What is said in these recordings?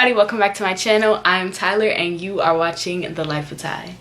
everybody, welcome back to my channel. I'm Tyler and you are watching The Life of Ty.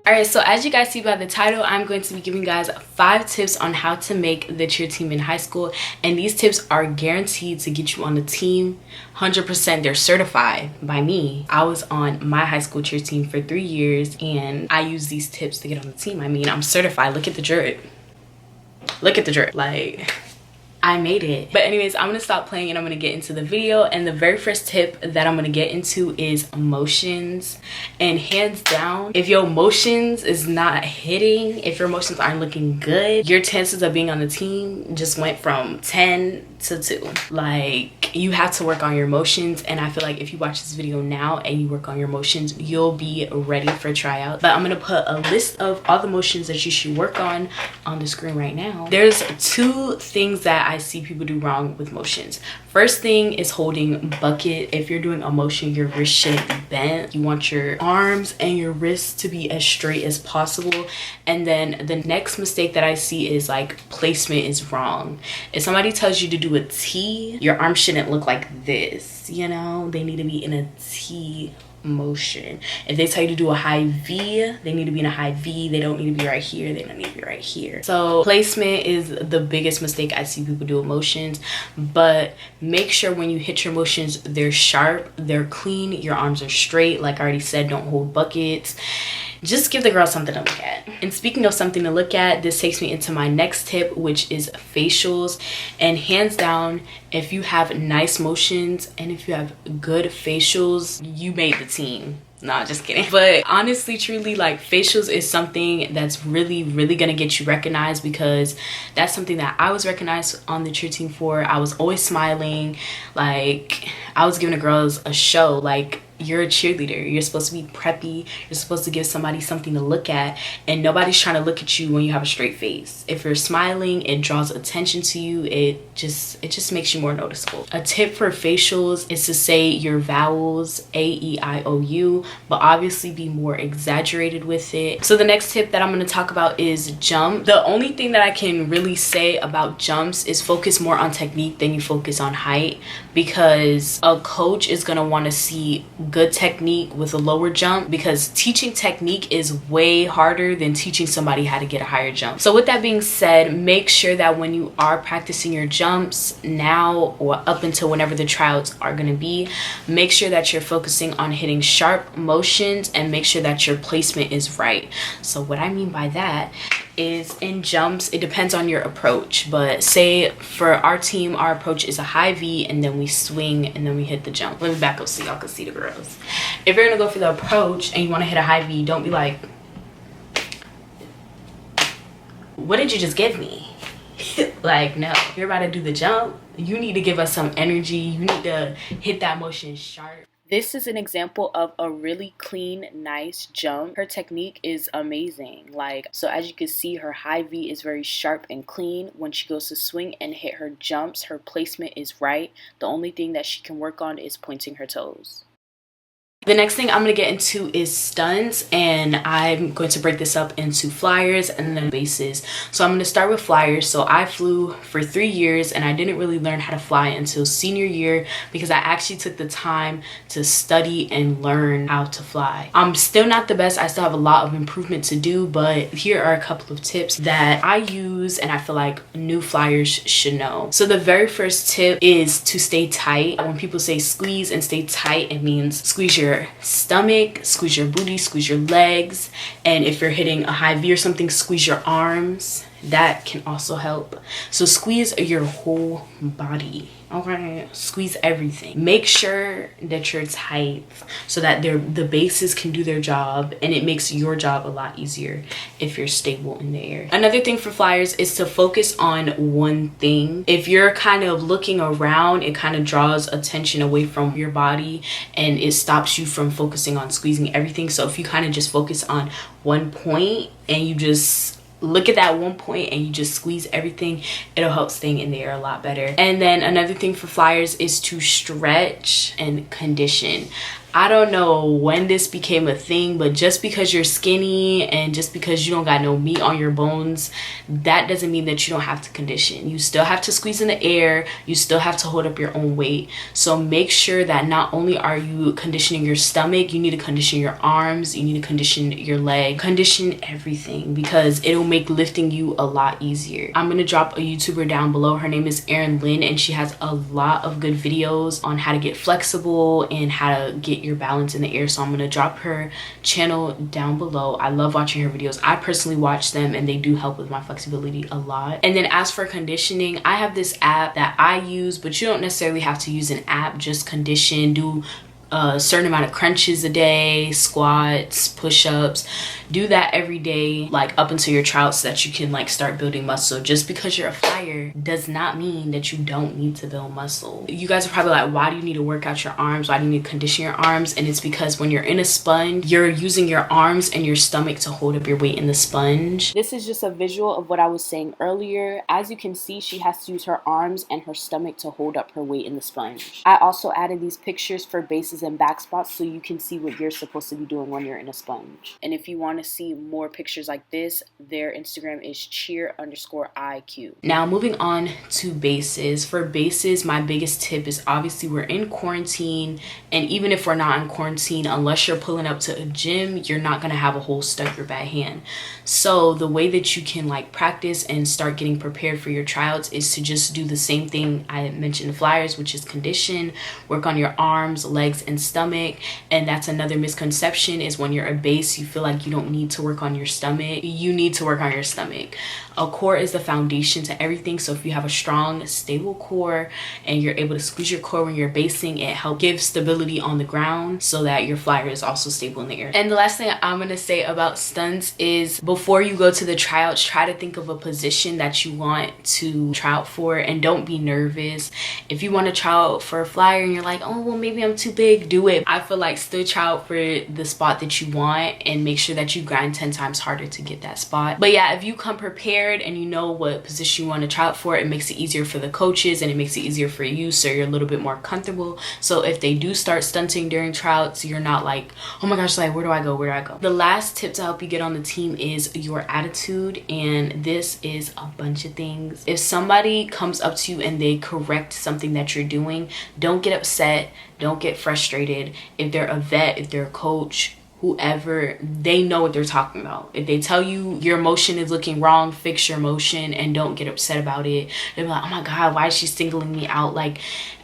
Alright, so as you guys see by the title, I'm going to be giving you guys 5 tips on how to make the cheer team in high school. And these tips are guaranteed to get you on the team. 100%, they're certified by me. I was on my high school cheer team for 3 years and I use these tips to get on the team. I mean, I'm certified. Look at the drip. Look at the drip. Like, I made it. But anyways, I'm gonna stop playing and I'm gonna get into the video. And the very first tip that I'm gonna get into is motions. And hands down, if your motions is not hitting, if your motions aren't looking good, your chances of being on the team just went from 10 to 2. Like, you have to work on your motions, and I feel like if you watch this video now and you work on your motions, you'll be ready for tryout. But I'm gonna put a list of all the motions that you should work on the screen right now. There's 2 things that I see people do wrong with motions. First thing is holding bucket. If you're doing a motion, your wrist shouldn't be bent. You want your arms and your wrists to be as straight as possible. And then the next mistake that I see is like placement is wrong. If somebody tells you to do a T, your arms shouldn't look like this, you know? They need to be in a T motion. If they tell you to do a high V, they need to be in a high V. They don't need to be right here. They don't need to be right here. So placement is the biggest mistake I see people do with motions. But make sure when you hit your motions, they're sharp, they're clean, your arms are straight. Like I already said, don't hold buckets. Just give the girl something to look at. And speaking of something to look at, this takes me into my next tip, which is facials. And hands down, if you have nice motions and if you have good facials, you made the team. Nah, just kidding. But honestly, truly, like, facials is something that's really gonna get you recognized, because that's something that I was recognized on the cheer team for. I was always smiling. Like, I was giving the girls a show. Like, you're a cheerleader, you're supposed to be preppy, you're supposed to give somebody something to look at, and nobody's trying to look at you when you have a straight face. If you're smiling, it draws attention to you. It just makes you more noticeable. A tip for facials is to say your vowels, A-E-I-O-U, but obviously be more exaggerated with it. So the next tip that I'm going to talk about is jump. The only thing that I can really say about jumps is focus more on technique than you focus on height, because a coach is going to want to see good technique with a lower jump, because teaching technique is way harder than teaching somebody how to get a higher jump. So with that being said, make sure that when you are practicing your jumps now or up until whenever the tryouts are going to be, make sure that you're focusing on hitting sharp motions and make sure that your placement is right. So what I mean by that is, in jumps, it depends on your approach. But say for our team, our approach is a high V and then we swing and then we hit the jump. Let me back up so y'all can see the girls. If you're gonna go for the approach and you want to hit a high V, don't be like, what did you just give me? Like, no. If you're about to do the jump, you need to give us some energy. You need to hit that motion sharp. This is an example of a really clean, nice jump. Her technique is amazing. Like, so as you can see, her high V is very sharp and clean. When she goes to swing and hit her jumps, her placement is right. The only thing that she can work on is pointing her toes. The next thing I'm going to get into is stunts, and I'm going to break this up into flyers and then bases. So I'm going to start with flyers. So I flew for 3 years and I didn't really learn how to fly until senior year, because I actually took the time to study and learn how to fly. I'm still not the best. I still have a lot of improvement to do, but here are a couple of tips that I use and I feel like new flyers should know. So the very first tip is to stay tight. When people say squeeze and stay tight, it means squeeze your stomach, squeeze your booty, squeeze your legs, and if you're hitting a high V or something, squeeze your arms. That can also help. So squeeze your whole body. Okay, squeeze everything. Make sure that you're tight so that the bases can do their job, and it makes your job a lot easier if you're stable in the air. Another thing for flyers is to focus on one thing. If you're kind of looking around, it kind of draws attention away from your body and it stops you from focusing on squeezing everything. So if you kind of just focus on one point and you just look at that one point and you just squeeze everything, it'll help staying in the air a lot better. And then another thing for flyers is to stretch and condition. I don't know when this became a thing, but just because you're skinny and just because you don't got no meat on your bones, that doesn't mean that you don't have to condition. You still have to squeeze in the air. You still have to hold up your own weight. So make sure that not only are you conditioning your stomach, you need to condition your arms, you need to condition your leg, condition everything, because it'll make lifting you a lot easier. I'm gonna drop a YouTuber down below. Her name is Erin Lynn, and she has a lot of good videos on how to get flexible and how to get your balance in the air. So I'm gonna drop her channel down below. I love watching her videos. I personally watch them and they do help with my flexibility a lot. And then as for conditioning, I have this app that I use, but you don't necessarily have to use an app. Just condition, do a certain amount of crunches a day, squats, push-ups. Do that every day, like up until your tryouts, so that you can like start building muscle. Just because you're a flyer does not mean that you don't need to build muscle. You guys are probably like, why do you need to work out your arms? Why do you need to condition your arms? And it's because when you're in a sponge, you're using your arms and your stomach to hold up your weight in the sponge. This is just a visual of what I was saying earlier. As you can see, she has to use her arms and her stomach to hold up her weight in the sponge. I also added these pictures for bases and back spots so you can see what you're supposed to be doing when you're in a sponge. And if you want to see more pictures like this, their Instagram is cheer_IQ. Now moving on to bases. For bases, my biggest tip is obviously we're in quarantine, and even if we're not in quarantine, unless you're pulling up to a gym, you're not gonna have a whole stuck or bad hand. So the way that you can like practice and start getting prepared for your tryouts is to just do the same thing I mentioned in flyers, which is condition, work on your arms, legs, and stomach. And that's another misconception, is when you're a base, you feel like you don't need to work on your stomach. You need to work on your stomach. A core is the foundation to everything. So if you have a strong, stable core and you're able to squeeze your core when you're basing, it helps give stability on the ground so that your flyer is also stable in the air. And the last thing I'm gonna say about stunts is, before you go to the tryouts, try to think of a position that you want to try out for, and don't be nervous. If you want to try out for a flyer and you're like, oh well, maybe I'm too big, do it. I feel like still try out for the spot that you want and make sure that you grind 10 times harder to get that spot. But yeah, if you come prepared and you know what position you want to try out for, it makes it easier for the coaches and it makes it easier for you, so you're a little bit more comfortable. So if they do start stunting during tryouts, you're not like, oh my gosh, like where do I go, where do I go? The last tip to help you get on the team is your attitude, and this is a bunch of things. If somebody comes up to you and they correct something that you're doing, don't get upset, don't get frustrated. If they're a vet, if they're a coach, whoever, they know what they're talking about. If they tell you your motion is looking wrong, fix your motion and don't get upset about it. They'll be like, oh my god, why is she singling me out? Like,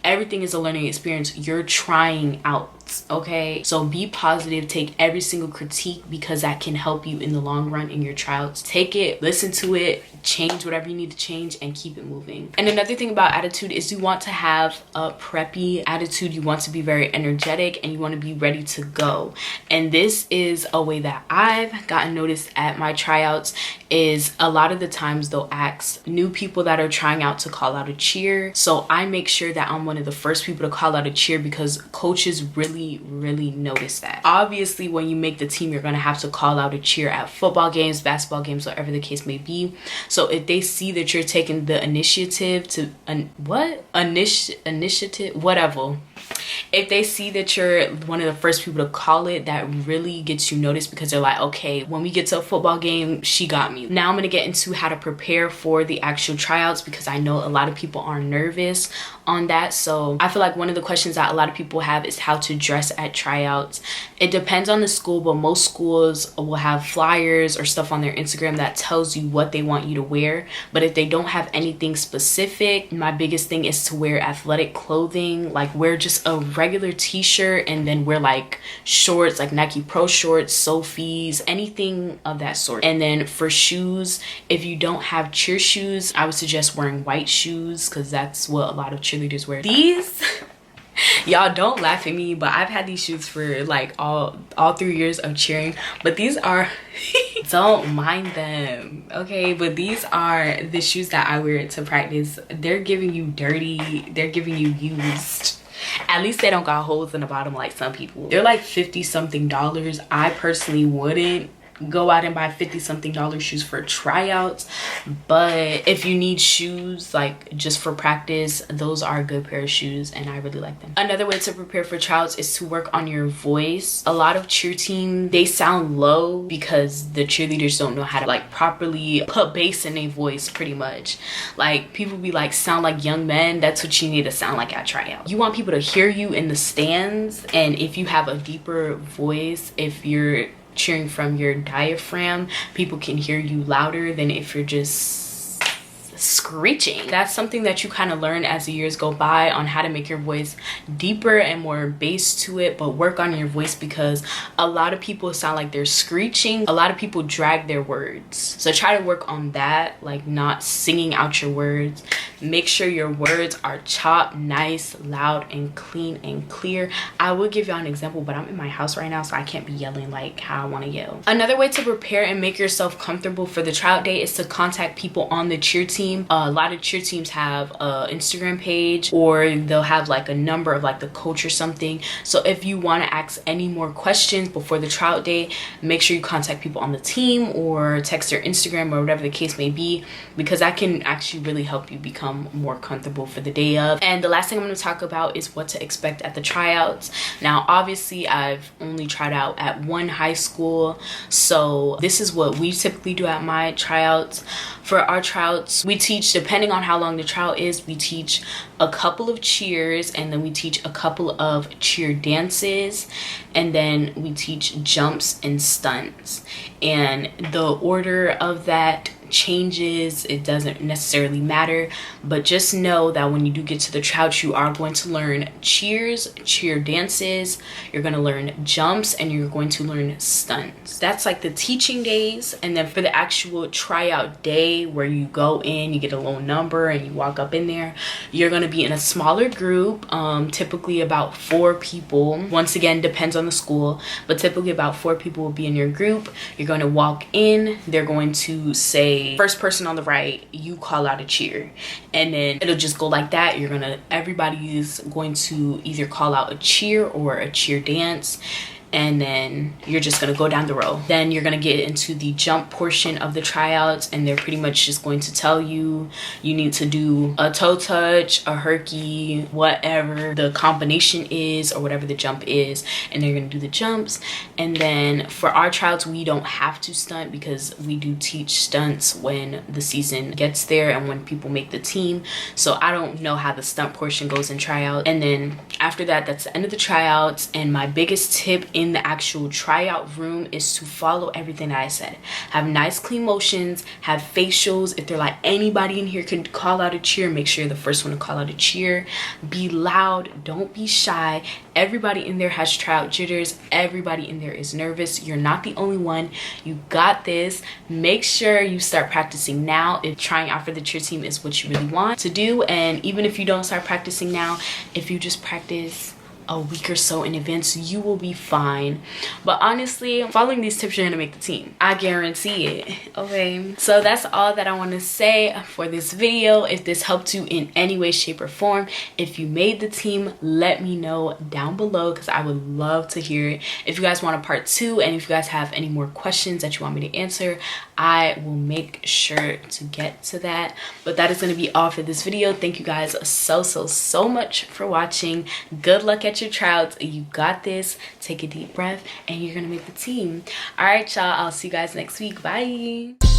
everything is a learning experience. You're trying out, okay? So be positive, take every single critique, because that can help you in the long run in your tryouts. Take it, listen to it, change whatever you need to change, and keep it moving. And another thing about attitude is you want to have a preppy attitude. You want to be very energetic and you want to be ready to go. And this is a way that I've gotten noticed at my tryouts, is a lot of the times they'll ask new people that are trying out to call out a cheer. So I make sure that I'm one of the first people to call out a cheer, because coaches really notice that. Obviously, when you make the team, you're gonna have to call out a cheer at football games, basketball games, whatever the case may be. So if they see that you're taking the initiative to initiative, whatever. If they see that you're one of the first people to call it, that really gets you noticed, because they're like, okay, when we get to a football game, she got me. Now I'm gonna get into how to prepare for the actual tryouts, because I know a lot of people are nervous on that. So I feel like one of the questions that a lot of people have is how to dress at tryouts. It depends on the school, but most schools will have flyers or stuff on their Instagram that tells you what they want you to wear. But if they don't have anything specific, my biggest thing is to wear athletic clothing. Like, wear just a regular t-shirt and then wear like shorts, like Nike Pro shorts, Sophies, anything of that sort. And then for shoes, if you don't have cheer shoes, I would suggest wearing white shoes, because that's what a lot of cheerleaders wear. These y'all don't laugh at me, but I've had these shoes for like all 3 years of cheering, but these are don't mind them, okay? But these are the shoes that I wear to practice. They're giving you dirty, they're giving you used. At least they don't got holes in the bottom like some people. They're like $50 something. I personally wouldn't go out and buy $50-something shoes for tryouts, but if you need shoes like just for practice, those are a good pair of shoes and I really like them. Another way to prepare for tryouts is to work on your voice. A lot of cheer team, they sound low because the cheerleaders don't know how to like properly put bass in their voice. Pretty much like people be like, sound like young men. That's what you need to sound like at tryout. You want people to hear you in the stands, and if you have a deeper voice, if you're cheering from your diaphragm, people can hear you louder than if you're just screeching. That's something that you kind of learn as the years go by on how to make your voice deeper and more bass to it, but work on your voice because a lot of people sound like they're screeching. A lot of people drag their words, so try to work on that, like not singing out your words. Make sure your words are chopped nice, loud, and clean and clear. I will give y'all an example, but I'm in my house right now, so I can't be yelling like how I want to yell. Another way to prepare and make yourself comfortable for the tryout day is to contact people on the cheer team. A lot of cheer teams have a Instagram page, or they'll have like a number of like the coach or something. So if you want to ask any more questions before the tryout day, make sure you contact people on the team or text their Instagram or whatever the case may be, because that can actually really help you become more comfortable for the day of. And the last thing I'm going to talk about is what to expect at the tryouts. Now obviously I've only tried out at one high school, so this is what we typically do at my tryouts. For our tryouts, we teach, depending on how long the tryout is, we teach a couple of cheers, and then we teach a couple of cheer dances, and then we teach jumps and stunts. And the order of that changes, it doesn't necessarily matter, but just know that when you do get to the tryout, you are going to learn cheers, cheer dances, you're going to learn jumps, and you're going to learn stunts. That's like the teaching days. And then for the actual tryout day, where you go in, you get a low number and you walk up in there, you're going to be in a smaller group, typically about 4 people. Once again, depends on the school, but typically about 4 people will be in your group. You're going to walk in, they're going to say, first person on the right, you call out a cheer, and then it'll just go like that. Everybody is going to either call out a cheer or a cheer dance, and then you're just gonna go down the row. Then you're gonna get into the jump portion of the tryouts, and they're pretty much just going to tell you you need to do a toe touch, a herky, whatever the combination is or whatever the jump is, and they're gonna do the jumps. And then for our tryouts, we don't have to stunt because we do teach stunts when the season gets there and when people make the team. So I don't know how the stunt portion goes in tryout. And then after that, that's the end of the tryouts. And my biggest tip in the actual tryout room is to follow everything that I said. Have nice clean motions, have facials. If they're like, anybody in here can call out a cheer, make sure you're the first one to call out a cheer. Be loud, don't be shy. Everybody in there has tryout jitters. Everybody in there is nervous. You're not the only one. You got this. Make sure you start practicing now if trying out for the cheer team is what you really want to do. And even if you don't start practicing now, if you just practice a week or so in advance, you will be fine. But honestly, following these tips, you're gonna make the team. I guarantee it. Okay, so that's all that I want to say for this video. If this helped you in any way, shape, or form, if you made the team, let me know down below because I would love to hear it. If you guys want a part 2, and if you guys have any more questions that you want me to answer, I will make sure to get to that. But that is going to be all for this video. Thank you guys so much for watching. Good luck at your tryouts. You got this. Take a deep breath and you're gonna make the team. All right, y'all, I'll see you guys next week. Bye.